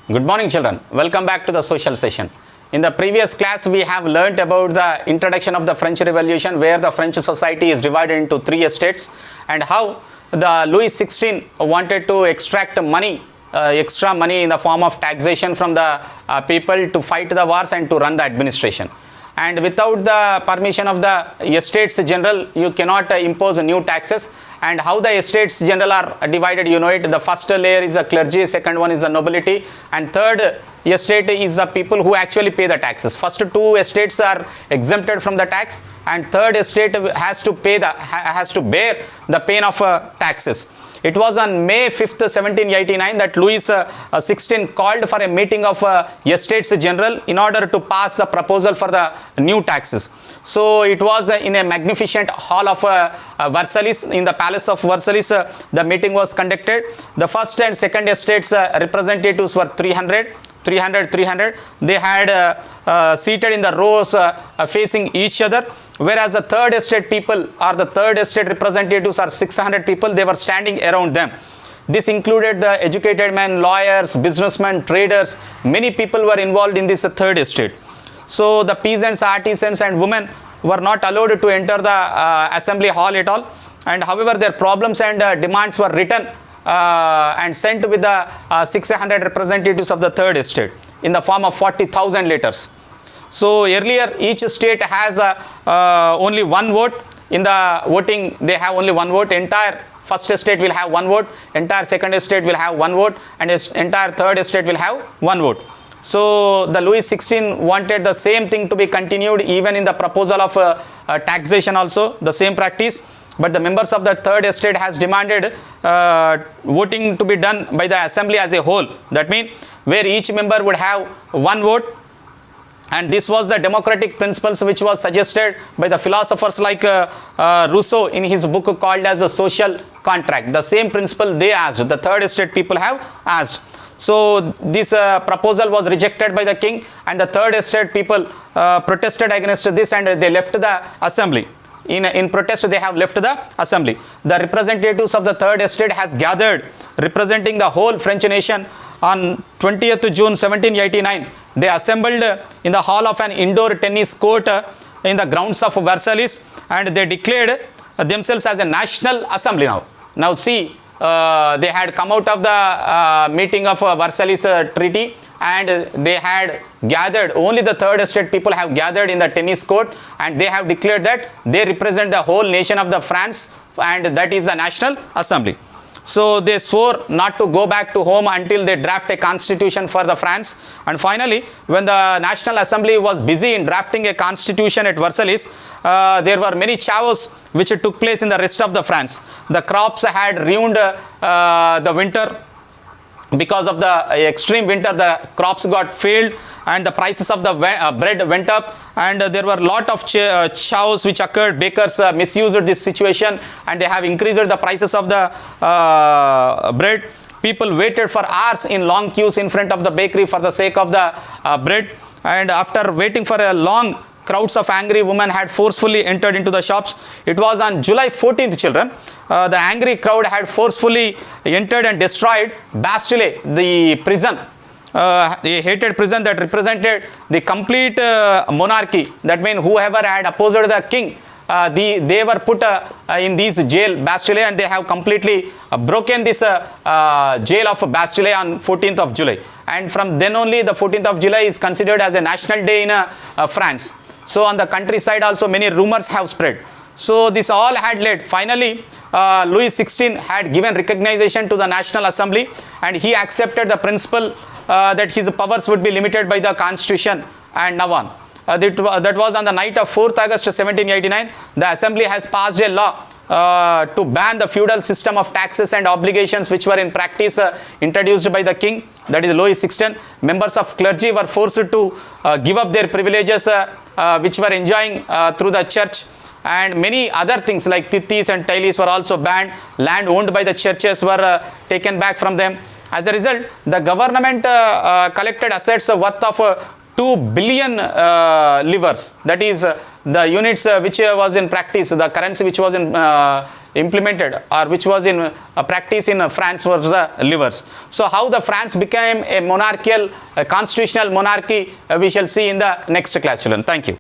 Good morning, children. Welcome back to the social session. In the previous class, we have learnt about the introduction of the French Revolution, where the French society is divided into three estates, and how the Louis XVI wanted to extract money, extra money in the form of taxation from the people to fight the wars and to run the administration. And without the permission of the Estates General, you cannot impose new taxes. And how the Estates General are divided, you know it. The first layer is the clergy, second one is the nobility, and third estate is the people who actually pay the taxes. First two estates are exempted from the tax, and third estate has to bear the pain of taxes. It was on May 5th, 1789 that Louis XVI called for a meeting of Estates General in order to pass the proposal for the new taxes. So it was in a magnificent hall of Versailles, in the Palace of Versailles, the meeting was conducted. The first and second estates representatives were 300. They had seated in the rows facing each other, whereas the third estate people or the third estate representatives are 600 people. They were standing around them. This included the educated men, lawyers, businessmen, traders. Many people were involved in this third estate. So the peasants, artisans and women were not allowed to enter the assembly hall at all, and however their problems and demands were written and sent with the 600 representatives of the third estate in the form of 40,000 letters. So earlier each state has only one vote. In the voting they have only one vote. Entire first estate will have one vote, entire second estate will have one vote, and entire third estate will have one vote. So the Louis XVI wanted the same thing to be continued even in the proposal of taxation also, the same practice. But the members of the third estate has demanded voting to be done by the assembly as a whole. That means where each member would have one vote, and this was the democratic principles which was suggested by the philosophers like Rousseau in his book called as a social contract. The same principle they asked, the third estate people have asked. So this proposal was rejected by the king, and the third estate people protested against this, and they left the assembly. In protest, they have left the assembly. The representatives of the third estate has gathered representing the whole French nation on 20th June 1789. They assembled in the hall of an indoor tennis court in the grounds of Versailles, and they declared themselves as a national assembly now. Now see, they had come out of the meeting of Versailles Treaty, and they had gathered, only the third estate people have gathered in the tennis court, and they have declared that they represent the whole nation of the France, and that is a national assembly. So they swore not to go back to home until they draft a constitution for the France. And finally, when the National Assembly was busy in drafting a constitution at Versailles, there were many chaos which took place in the rest of the France. The crops had ruined the winter. Because of the extreme winter, the crops got failed, and the prices of the bread went up, and there were a lot of chaos which occurred. Bakers misused this situation, and they have increased the prices of the bread. People waited for hours in long queues in front of the bakery for the sake of the bread, and after waiting for a long, crowds of angry women had forcefully entered into the shops. It was on July 14th, children. The angry crowd had forcefully entered and destroyed Bastille, the prison, a hated prison that represented the complete monarchy. That means whoever had opposed the king, they were put in this jail, Bastille, and they have completely broken this jail of Bastille on 14th of July. And from then only, the 14th of July is considered as a national day in France. So on the countryside also many rumors have spread. So this all had led, finally Louis XVI had given recognition to the National Assembly, and he accepted the principle that his powers would be limited by the constitution, and now on. That was on the night of 4th August 1789. The assembly has passed a law to ban the feudal system of taxes and obligations which were in practice introduced by the king, that is Louis XVI. Members of clergy were forced to give up their privileges which were enjoying through the church, and many other things like tithis and tailis were also banned. Land owned by the churches were taken back from them. As a result, the government collected assets worth of 2 billion livres, that is the units which was in practice, the currency which was in implemented or which was in practice in France was the livers. So how the France became a monarchical, a constitutional monarchy, we shall see in the next class, children. Thank you.